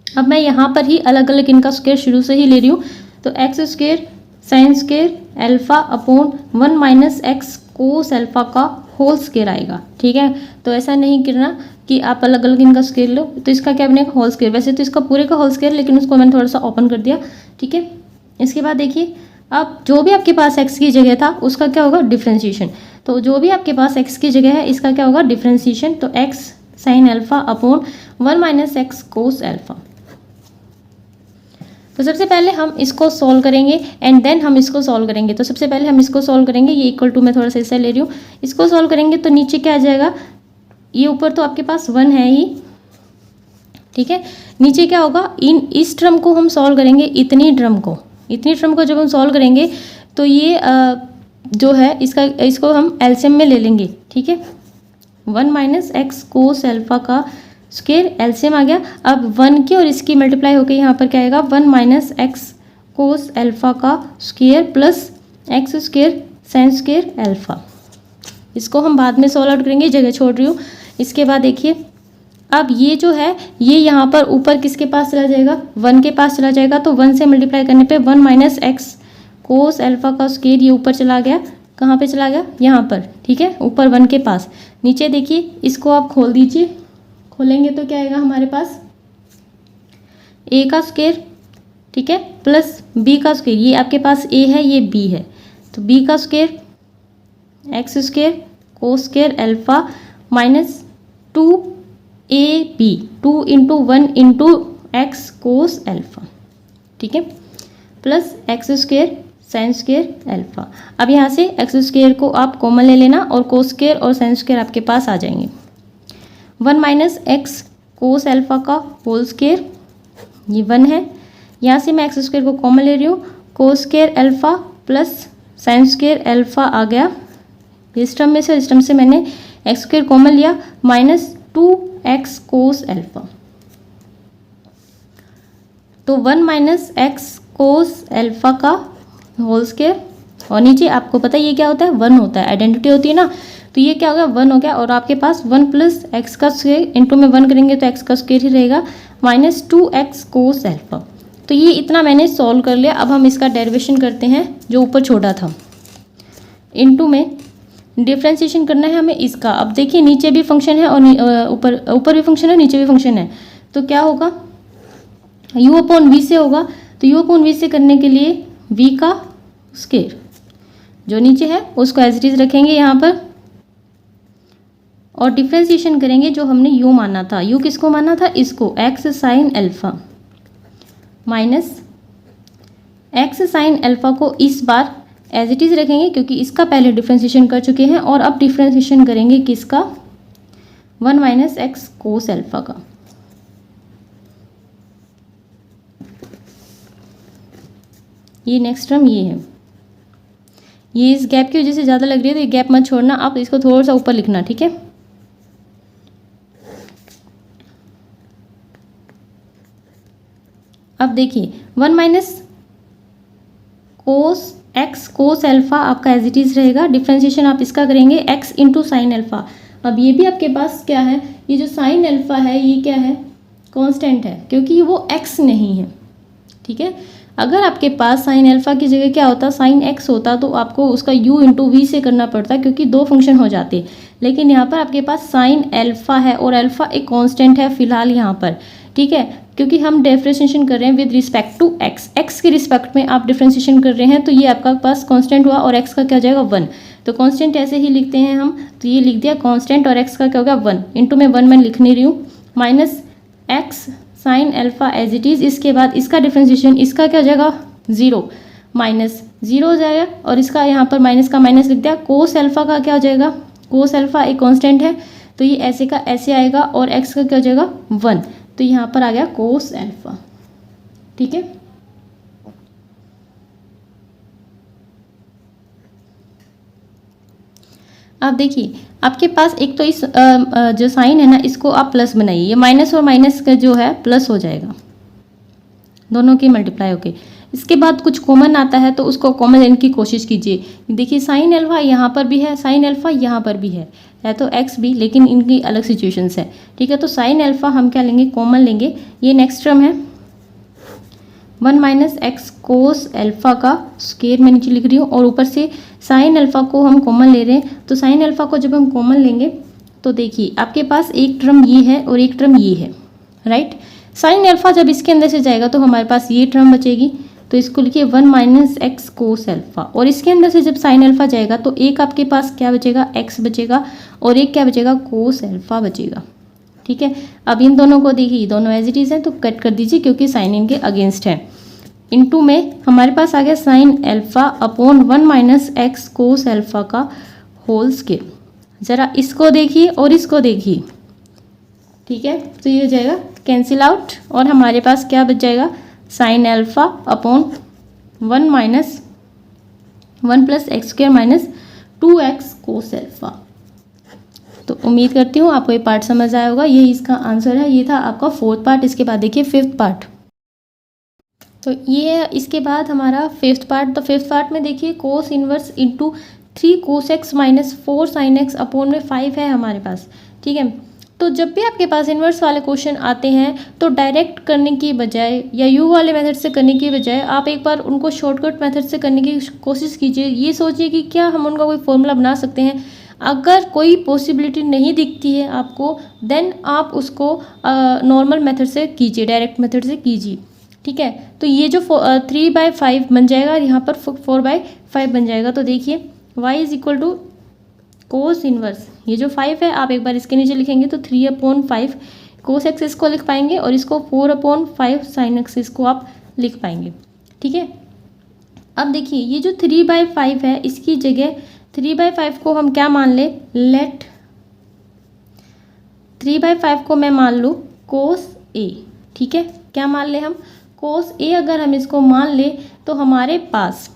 अब मैं यहाँ पर ही अलग अलग इनका स्क्वायर शुरू से ही ले रही हूँ। तो x square sine square alpha upon 1 minus x cos alpha का होल स्क्वायर आएगा, ठीक है। तो ऐसा नहीं करना कि आप अलग अलग इनका स्क्वायर लो, तो इसका क्या बनेगा, होल स्क्वायर। वैसे तो इसका पूरे का होल स्क्वायर, लेकिन उसको मैंने थोड़ा सा ओपन कर दिया, ठीक है। इसके बाद देखिए अब जो भी आपके पास x की जगह था उसका क्या होगा, डिफ्रेंशिएशन। तो जो भी आपके पास x की जगह है इसका क्या होगा, डिफ्रेंशिएशन। तो x sine alpha upon 1 minus x cos alpha. तो सबसे पहले हम इसको सॉल्व करेंगे एंड देन हम इसको सॉल्व करेंगे। तो सबसे पहले हम इसको सॉल्व करेंगे, ये इक्वल टू मैं थोड़ा सा इससे ले रही हूँ। इसको सॉल्व करेंगे तो नीचे क्या आ जाएगा, ये ऊपर तो आपके पास 1 है ही, ठीक है। नीचे क्या होगा, इस टर्म को हम सॉल्व करेंगे, इतनी टर्म को जब हम सॉल्व करेंगे तो ये जो है इसको हम एलसीएम में ले लेंगे, ठीक है। 1 माइनस एक्स कोस अल्फ़ा का स्क्वायर एलसीएम आ गया। अब 1 की और इसकी मल्टीप्लाई होकर यहाँ पर क्या आएगा, 1 माइनस एक्स कोस अल्फ़ा का square plus x square sine square alpha. इसको हम बाद में सॉल्व आउट करेंगे, जगह छोड़ रही हूँ। इसके बाद देखिए अब ये जो है ये यहाँ पर ऊपर किसके पास चला जाएगा, 1 के पास चला जाएगा। तो 1 से मल्टीप्लाई करने पे 1 माइनस एक्स कोस अल्फा का स्क्वायर ये ऊपर चला गया। कहाँ पे चला गया, यहाँ पर, ठीक है, ऊपर 1 के पास। नीचे देखिए इसको आप खोल दीजिए, खोलेंगे तो क्या आएगा हमारे पास, ए का स्क्वायर, ठीक है, प्लस बी का स्क्वायर। ये आपके पास ए है, ये बी है, तो बी का square x square cos square alpha minus 2ab 2 into 1 into x cos alpha, ठीक है, plus x square sign square alpha. अब यहाँ से एक्स स्क्वायर को आप कॉमन ले लेना और कोस स्क्वायर और साइन स्क्वायर आपके पास आ जाएंगे। 1 माइनस एक्स कोस अल्फा का होल स्क्वायर, ये 1 है। यहाँ से मैं एक्स स्क्वायर को कॉमन ले रही हूँ, cos square alpha plus sine square alpha आ गया इस टर्म में से, इस टर्म से मैंने एक्स स्क्वायर कॉमन लिया, माइनस 2x कोस अल्फा। तो 1 माइनस एक्स कोस अल्फा का होल स्क्वायर, और नीचे आपको पता है ये क्या होता है, 1 होता है, आइडेंटिटी होती है ना, तो ये क्या हो गया 1 हो गया। और आपके पास 1 प्लस एक्स का स्क्वायर इंटू में 1 करेंगे तो एक्स का स्क्वायर ही रहेगा, माइनस 2x कोस अल्फा। तो ये इतना मैंने सॉल्व कर लिया। अब हम इसका डेरिवेशन करते हैं जो ऊपर छोड़ा था, इंटू में डिफ्रेंशिएशन करना है हमें इसका। अब देखिए नीचे भी फंक्शन है और ऊपर भी फंक्शन है, नीचे भी फंक्शन है, तो क्या होगा, u अपॉन वी से होगा। तो u अपॉन वी से करने के लिए v का स्क्वायर जो नीचे है उसको एज इट इज रखेंगे यहाँ पर, और डिफ्रेंशिएशन करेंगे जो हमने u माना था। u किसको माना था, इसको, x sine alpha minus x sine alpha को इस बार एज इट इज़ रखेंगे क्योंकि इसका पहले डिफ्रेंशिएशन कर चुके हैं, और अब डिफ्रेंशिएशन करेंगे किसका, 1 माइनस एक्स कोस अल्फा का। ये नेक्स्ट टर्म ये है, ये इस गैप की वजह से ज़्यादा लग रही है तो ये गैप मत छोड़ना, आप इसको थोड़ा सा ऊपर लिखना, ठीक है। अब देखिए 1 minus cos x cos alpha आपका एज इट इज़ रहेगा, डिफ्रेंशिएशन आप इसका करेंगे एक्स इंटू साइन अल्फा। अब ये भी आपके पास क्या है, ये जो साइन अल्फा है ये क्या है, कांस्टेंट है क्योंकि वो एक्स नहीं है, ठीक है। अगर आपके पास साइन अल्फा की जगह क्या होता, साइन एक्स होता, तो आपको उसका u इंटू वी से करना पड़ता क्योंकि 2 फंक्शन हो जाते। लेकिन यहाँ पर आपके पास साइन अल्फा है और अल्फा एक कांस्टेंट है फिलहाल यहाँ पर, ठीक है, क्योंकि हम डिफ्रेंशिएशन कर रहे हैं with respect to x, x के रिस्पेक्ट में आप डिफ्रेंशिएशन कर रहे हैं, तो ये आपका पास कांस्टेंट हुआ और एक्स का क्या हो जाएगा 1। तो कांस्टेंट ऐसे ही लिखते हैं हम, तो ये लिख दिया कांस्टेंट और एक्स का क्या होगा 1, इंटू में 1 मैं लिख नहीं रही हूँ, minus x sine alpha as it is. इसके बाद इसका डिफ्रेंशिएशन, इसका क्या हो जाएगा 0, माइनस 0 हो जाएगा, और इसका यहाँ पर माइनस का माइनस लिख दिया। कोस अल्फा का क्या हो जाएगा, कोस अल्फा एक कांस्टेंट है तो ये ऐसे का ऐसे आएगा, और एक्स का क्या हो जाएगा 1, तो यहाँ पर आ गया कोस अल्फा, ठीक है। अब देखिए आपके पास एक तो इस जो साइन है ना इसको आप प्लस बनाइए, ये माइनस और माइनस का जो है प्लस हो जाएगा, दोनों की मल्टीप्लाई होके। इसके बाद कुछ कॉमन आता है तो उसको कॉमन लेने की कोशिश कीजिए। देखिए साइन अल्फा यहाँ पर भी है, साइन अल्फा यहाँ पर भी है तो एक्स भी, लेकिन इनकी अलग सिचुएशंस है, ठीक है। तो साइन अल्फा हम क्या लेंगे, कॉमन लेंगे। ये नेक्स्ट टर्म है 1 माइनस एक्स कोस अल्फा का स्क्वायर मैं नीचे लिख रही हूँ, और ऊपर से साइन अल्फा को हम कॉमन ले रहे हैं। तो साइन अल्फा को जब हम कॉमन लेंगे तो देखिए आपके पास एक टर्म ये है और एक टर्म ये है, राइट। साइन अल्फा जब इसके अंदर से जाएगा तो हमारे पास ये टर्म बचेगी, तो इसको लिखिए 1 माइनस एक्स कोस अल्फा, और इसके अंदर से जब साइन अल्फा जाएगा तो एक आपके पास क्या बचेगा, एक्स बचेगा, और एक क्या बचेगा, कोस अल्फा बचेगा, ठीक है। अब इन दोनों को देखिए, दोनों एज इट इज़ है तो कट कर दीजिए क्योंकि साइन इनके अगेंस्ट है। इनटू में हमारे पास आ गया sine alpha upon 1 minus x cos alpha का होल स्क्वायर। ज़रा इसको देखिए और इसको देखिए, ठीक है, तो ये हो जाएगा कैंसिल आउट, और हमारे पास क्या बच जाएगा, sine alpha upon 1 minus 1 plus x square minus 2x cos alpha. तो उम्मीद करती हूँ आपको ये पार्ट समझ आया होगा। ये इसका आंसर है, ये था आपका 4th पार्ट। इसके बाद देखिए 5th पार्ट। तो ये है इसके बाद हमारा 5th पार्ट। तो 5th पार्ट में देखिए कोस इनवर्स इंटू 3 कोस x minus 4 sign x upon में 5 है हमारे पास, ठीक है। तो जब भी आपके पास इन्वर्स वाले क्वेश्चन आते हैं तो डायरेक्ट करने की बजाय या यू वाले मेथड से करने की बजाय आप एक बार उनको शॉर्टकट मेथड से करने की कोशिश कीजिए। ये सोचिए कि क्या हम उनका कोई फॉर्मूला बना सकते हैं। अगर कोई पॉसिबिलिटी नहीं दिखती है आपको, देन आप उसको नॉर्मल मेथड से कीजिए, डायरेक्ट मेथड से कीजिए। ठीक है, तो ये जो 3/5 बन जाएगा, यहाँ पर 4/5 बन जाएगा। तो देखिए y is equal to cos inverse, ये जो 5 है आप एक बार इसके नीचे लिखेंगे तो 3/5 कोस एक्स इसको लिख पाएंगे और इसको 4/5 साइन एक्स इसको आप लिख पाएंगे। ठीक है, अब देखिए ये जो 3/5 है इसकी जगह 3/5 को हम क्या मान ले, लेट 3/5 को मैं मान लूँ कोस ए। ठीक है, क्या मान ले हम, कोस ए। अगर हम इसको मान ले तो हमारे पास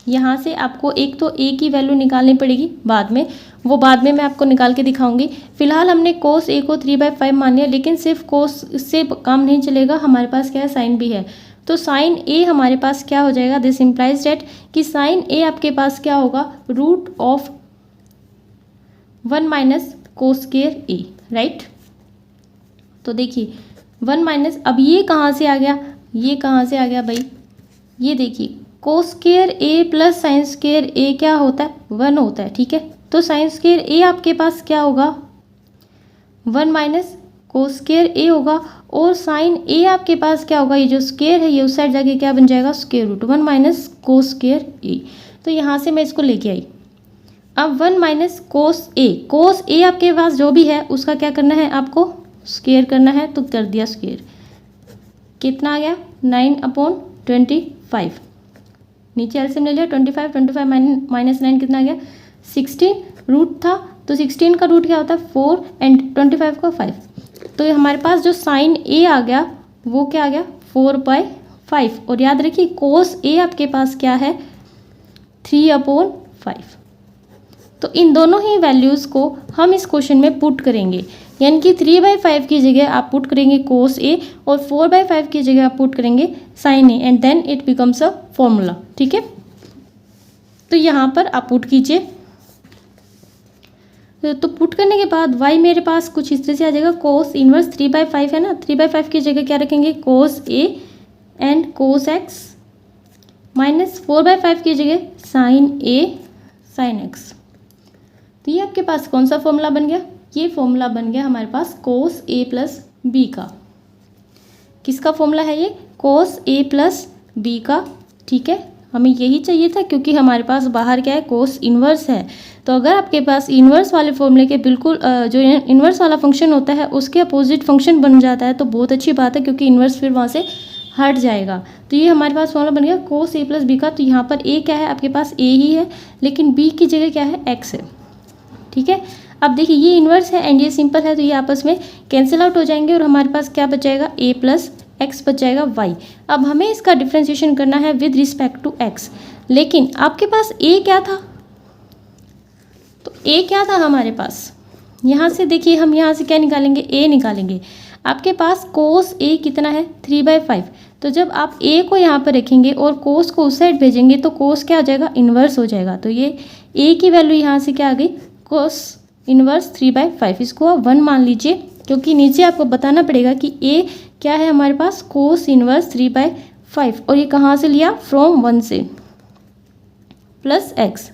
यहाँ से आपको एक तो ए की वैल्यू निकालनी पड़ेगी, बाद में वो बाद में मैं आपको निकाल के दिखाऊंगी। फिलहाल हमने कोस ए को 3/5 मान लिया, लेकिन सिर्फ कोस से काम नहीं चलेगा, हमारे पास क्या है, साइन भी है। तो साइन ए हमारे पास क्या हो जाएगा, दिस इम्प्लाइज डेट कि साइन ए आपके पास क्या होगा, root of 1 minus cos square a, right. तो देखिए 1 माइनस, अब ये कहाँ से आ गया, ये कहाँ से आ गया भाई, ये देखिए कोस स्क्वायर ए प्लस साइन स्क्वायर ए क्या होता है, 1 होता है। ठीक है, तो साइन स्क्वायर ए आपके पास क्या होगा, 1 माइनस कोस स्क्वायर ए होगा, और साइन ए आपके पास क्या होगा, ये जो स्क्वायर है ये उस साइड जाके क्या बन जाएगा, square root 1 minus cos square a. तो यहाँ से मैं इसको लेके आई। अब 1 माइनस कोस ए आपके पास जो भी है उसका क्या करना है, आपको स्क्वायर करना है, तो कर दिया स्क्वायर। कितना आ गया, 9/25। नीचे एलसीएम ले लिया, 25 माइनस 9 कितना आ गया, 16। रूट था तो 16 का रूट क्या होता है, 4 एंड 25 का 5। तो हमारे पास जो साइन ए आ गया वो क्या आ गया, 4/5। और याद रखिए कोस ए आपके पास क्या है, 3/5। तो इन दोनों ही वैल्यूज़ को हम इस क्वेश्चन में पुट करेंगे, यानी कि 3/5 की जगह आप पुट करेंगे कोस ए और 4/5 की जगह आप पुट करेंगे sine a, and then it becomes a formula. ठीक है, तो यहाँ पर आप पुट कीजिए। तो पुट करने के बाद y मेरे पास कुछ इस तरह से आ जाएगा, कोस इनवर्स 3/5 है ना, 3/5 की जगह क्या रखेंगे, cos a and cos x, minus 4/5 की जगह साइन ए साइन एक्स। तो ये आपके पास कौन सा फॉर्मूला बन गया, ये फॉर्मूला बन गया हमारे पास कोस ए प्लस बी का। किसका फॉर्मूला है ये, कोस ए प्लस बी का। ठीक है, हमें यही चाहिए था क्योंकि हमारे पास बाहर क्या है, कोस इन्वर्स है। तो अगर आपके पास इन्वर्स वाले फॉर्मूले के बिल्कुल जो इन्वर्स वाला फंक्शन होता है उसके अपोजिट फंक्शन बन जाता है तो बहुत अच्छी बात है, क्योंकि इन्वर्स फिर वहाँ से हट जाएगा। तो ये हमारे पास फॉर्मूला बन गया कोस ए प्लस बी का। तो यहाँ पर ए क्या है, आपके पास ए ही है, लेकिन बी की जगह क्या है, एक्स है। ठीक है, अब देखिए ये इन्वर्स है एंड ये सिंपल है, तो ये आपस में कैंसिल आउट हो जाएंगे और हमारे पास क्या बच जाएगा, ए प्लस एक्स बच जाएगा वाई। अब हमें इसका डिफ्रेंशिएशन करना है विद रिस्पेक्ट टू एक्स, लेकिन आपके पास ए क्या था, तो ए क्या था हमारे पास, यहाँ से देखिए हम यहाँ से क्या निकालेंगे, ए निकालेंगे। आपके पास कोस ए कितना है, 3/5। तो जब आप ए को यहाँ पर रखेंगे और कोस को उस साइड भेजेंगे तो कोस क्या हो जाएगा, इन्वर्स हो जाएगा। तो ये ए की वैल्यू यहाँ से क्या आ गई, कोस इन्वर्स 3/5। इसको आप 1 मान लीजिए, क्योंकि नीचे आपको बताना पड़ेगा कि ए क्या है हमारे पास, कोस इन्वर्स 3/5। और ये कहाँ से लिया, फ्रॉम 1 से, प्लस एक्स।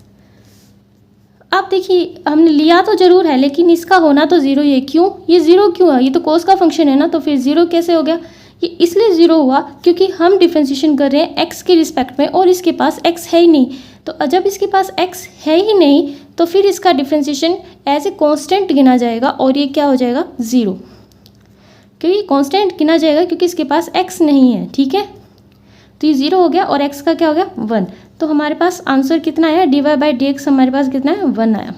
अब देखिए हमने लिया तो जरूर है, लेकिन इसका होना तो जीरो, ये क्यों, ये जीरो क्यों है, ये तो कोस का फंक्शन है ना, तो फिर जीरो कैसे हो गया, ये इसलिए जीरो हुआ क्योंकि हम डिफ्रेंशिएशन कर रहे हैं एक्स के रिस्पेक्ट में और इसके पास एक्स है ही नहीं। तो जब इसके पास एक्स है ही नहीं तो फिर इसका डिफ्रेंशिएशन एज ए कांस्टेंट गिना जाएगा और ये क्या हो जाएगा, ज़ीरो, क्योंकि कांस्टेंट गिना जाएगा क्योंकि इसके पास एक्स नहीं है। ठीक है, तो ये ज़ीरो हो गया और एक्स का क्या हो गया, 1। तो हमारे पास आंसर कितना आया, dy/dx हमारे पास कितना है, 1 आया।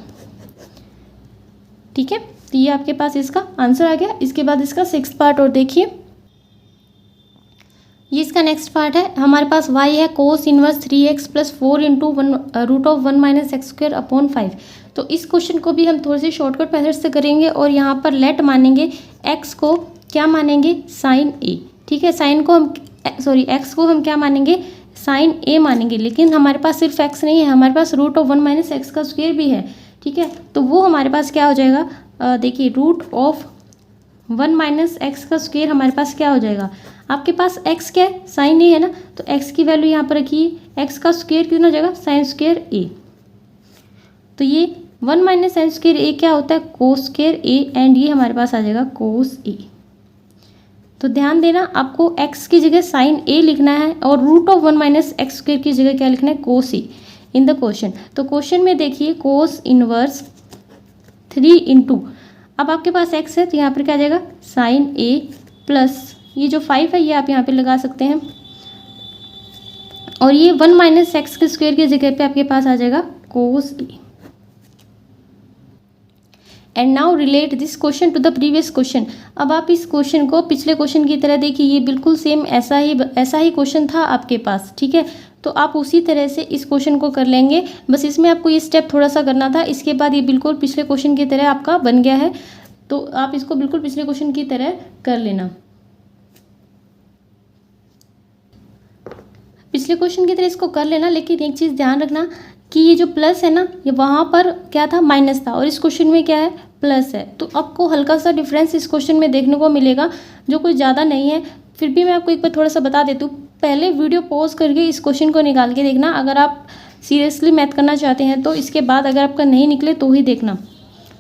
ठीक है, तो ये आपके पास इसका आंसर आ गया। इसके बाद इसका 6th पार्ट और देखिए, ये इसका नेक्स्ट पार्ट है। हमारे पास y है cos inverse 3x plus 4 into root of 1 minus x square upon 5। तो इस क्वेश्चन को भी हम थोड़ी सी शॉर्टकट मेथड से करेंगे और यहाँ पर लेट मानेंगे, x को क्या मानेंगे, साइन ए। ठीक है, एक्स को हम क्या मानेंगे, साइन ए मानेंगे। लेकिन हमारे पास सिर्फ x नहीं है, हमारे पास रूट ऑफ 1 माइनस एक्स का स्क्वायर भी है। ठीक है, तो वो हमारे पास क्या हो जाएगा, देखिए रूट ऑफ 1 माइनस एक्स का स्क्वायर हमारे पास क्या हो जाएगा, आपके पास x क्या है, साइन ए है ना, तो x की वैल्यू यहाँ पर रखिए, x का स्क्वायर कितना हो जाएगा, साइन स्क्वायर ए। तो ये 1 माइनस साइन स्क्वायर ए क्या होता है, कोस स्क्वायर ए, एंड ये हमारे पास आ जाएगा कोस ए। तो ध्यान देना, आपको x की जगह साइन ए लिखना है और root of 1 minus x square की जगह क्या लिखना है, cos a in the question. तो क्वेश्चन में देखिए कोस इनवर्स 3 इंटू, अब आपके पास x है तो यहाँ पर क्या आ जाएगा, साइन ए प्लस ये जो 5 है ये आप यहाँ पे लगा सकते हैं, और ये 1 माइनस एक्स के स्क्वायर की जगह पे आपके पास आ जाएगा cos a. And now relate this question to the previous question. अब आप इस क्वेश्चन को पिछले क्वेश्चन की तरह देखिए, ये बिल्कुल सेम ऐसा ही क्वेश्चन था आपके पास, ठीक है। तो आप उसी तरह से इस क्वेश्चन को कर लेंगे, बस इसमें आपको ये स्टेप थोड़ा सा करना था, इसके बाद ये बिल्कुल पिछले क्वेश्चन की तरह आपका बन गया है। तो आप इसको बिल्कुल पिछले क्वेश्चन की तरह कर लेना, पिछले क्वेश्चन की तरह इसको कर लेना। लेकिन एक चीज़ ध्यान रखना कि ये जो प्लस है ना, ये वहाँ पर क्या था, माइनस था, और इस क्वेश्चन में क्या है, प्लस है। तो आपको हल्का सा डिफरेंस इस क्वेश्चन में देखने को मिलेगा, जो कुछ ज़्यादा नहीं है। फिर भी मैं आपको एक बार थोड़ा सा बता देती हूँ, पहले वीडियो पॉज करके इस क्वेश्चन को निकाल के देखना, अगर आप सीरियसली मैथ करना चाहते हैं तो। इसके बाद अगर आपका नहीं निकले तो ही देखना।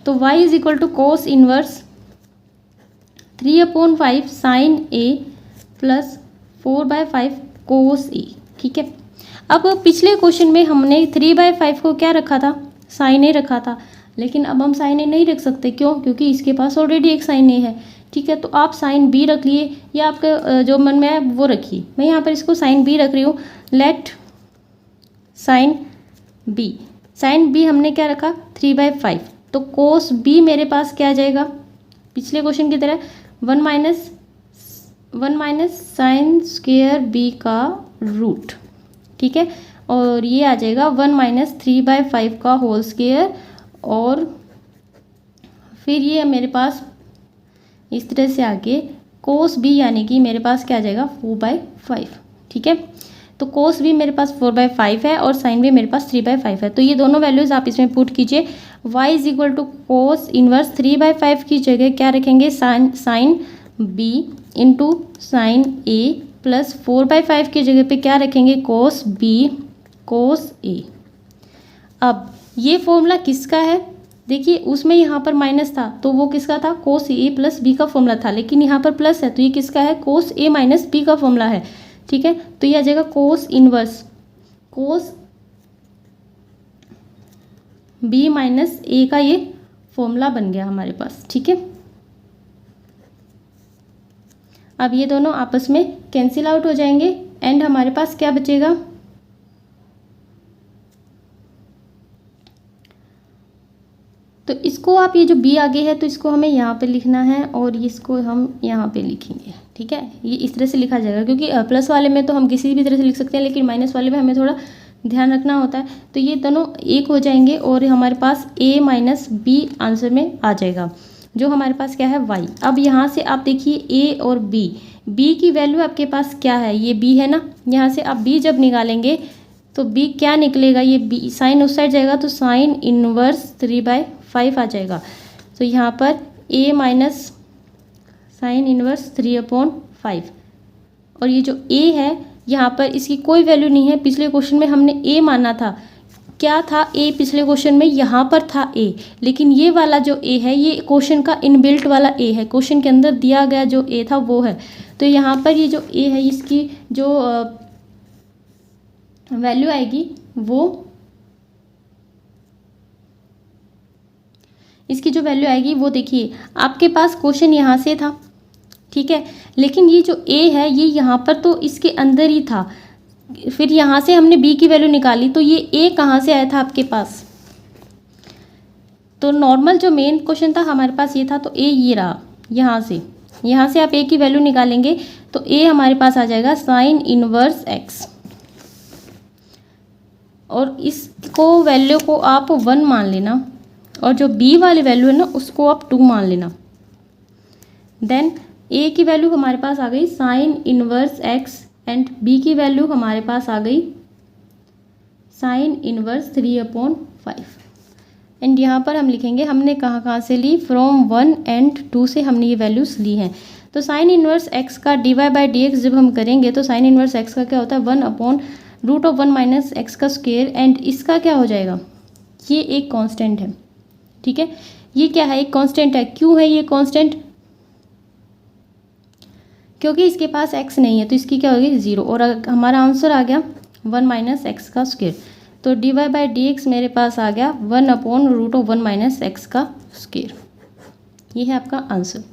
तो y is equal to cos inverse 3/5 sine a plus 4/5 cos a, ठीक है। अब पिछले क्वेश्चन में हमने 3/5 को क्या रखा था, साइन ए रखा था, लेकिन अब हम साइन ए नहीं रख सकते, क्यों, क्योंकि इसके पास ऑलरेडी एक साइन ए है, ठीक है। तो आप साइन बी रख लिए, या आपका जो मन में है वो रखिए। मैं यहाँ पर इसको साइन बी रख रही हूँ, let sine b, sine b हमने क्या रखा, 3/5। तो कोस बी मेरे पास क्या आ जाएगा, पिछले क्वेश्चन की तरह 1 माइनस साइन स्क्वायर बी का रूट, ठीक है। और ये आ जाएगा 1 माइनस 3/5 का होल स्क्वायर, और फिर ये मेरे पास इस तरह से आगे कोस बी, यानी कि मेरे पास क्या आ जाएगा, 4/5, ठीक है। तो कोस बी मेरे पास 4/5 है और साइन बी मेरे पास 3/5 है। तो ये दोनों वैल्यूज़ आप इसमें पुट कीजिए। y is equal to cos inverse 3/5 की जगह क्या रखेंगे, sine b into sine a plus 4/5 की जगह पे क्या रखेंगे, कोस बी कोस ए। अब ये फॉर्मूला किसका है, देखिए उसमें यहाँ पर माइनस था तो वो किसका था, कोस ए प्लस बी का फॉर्मूला था, लेकिन यहाँ पर प्लस है तो ये किसका है, कोस ए माइनस बी का फॉर्मूला है, ठीक है। तो ये आ जाएगा cos inverse cos b minus a का ये फॉर्मूला बन गया हमारे पास, ठीक है। अब ये दोनों आपस में कैंसिल आउट हो जाएंगे एंड हमारे पास क्या बचेगा, तो इसको आप, ये जो b आगे है तो इसको हमें यहाँ पे लिखना है और इसको हम यहाँ पे लिखेंगे, ठीक है। ये इस तरह से लिखा जाएगा, क्योंकि प्लस वाले में तो हम किसी भी तरह से लिख सकते हैं, लेकिन माइनस वाले में हमें थोड़ा ध्यान रखना होता है। तो ये दोनों एक हो जाएंगे और हमारे पास a माइनस बी आंसर में आ जाएगा, जो हमारे पास क्या है, y। अब यहाँ से आप देखिए a और b की वैल्यू आपके पास क्या है, ये b है ना, यहाँ से आप b जब निकालेंगे तो b क्या निकलेगा, ये b साइन उस साइड जाएगा तो साइन इनवर्स 3/5 आ जाएगा। तो यहाँ पर a माइनस साइन इनवर्स 3/5, और ये जो a है यहाँ पर इसकी कोई वैल्यू नहीं है, पिछले क्वेश्चन में हमने a माना था, क्या था a पिछले क्वेश्चन में, यहाँ पर था a, लेकिन ये वाला जो a है ये क्वेश्चन का इनबिल्ट वाला a है, क्वेश्चन के अंदर दिया गया जो a था वो है। तो यहाँ पर ये जो a है इसकी जो वैल्यू आएगी वो, इसकी जो वैल्यू आएगी वो देखिए, आपके पास क्वेश्चन यहाँ से था, ठीक है, लेकिन ये जो a है ये यहाँ पर तो इसके अंदर ही था, फिर यहाँ से हमने b की वैल्यू निकाली तो ये a कहाँ से आया था आपके पास, तो नॉर्मल जो मेन क्वेश्चन था हमारे पास ये था, तो a ये रहा, यहाँ से आप a की वैल्यू निकालेंगे तो a हमारे पास आ जाएगा साइन इनवर्स x, और इसको वैल्यू को आप 1 मान लेना, और जो b वाली वैल्यू है ना उसको आप 2 मान लेना। देन a की वैल्यू हमारे पास आ गई sign inverse x and b की वैल्यू हमारे पास आ गई साइन इनवर्स 3/5। एंड यहाँ पर हम लिखेंगे हमने कहाँ से ली, फ्रॉम 1 एंड 2 से हमने ये वैल्यूज़ ली हैं। तो साइन इनवर्स एक्स का dy/dx जब हम करेंगे तो साइन इनवर्स एक्स का क्या होता है, 1/√1 - एक्स का स्क्वायर, एंड इसका क्या हो जाएगा, ये एक कांस्टेंट है, ठीक है। ये क्या है, एक कांस्टेंट है। क्यों है ये कांस्टेंट, क्योंकि इसके पास x नहीं है तो इसकी क्या होगी, 0, और हमारा आंसर आ गया 1 - एक्स का स्क्वायर। तो dy/dx मेरे पास आ गया 1/√1 - एक्स का स्क्वायर। ये है आपका आंसर।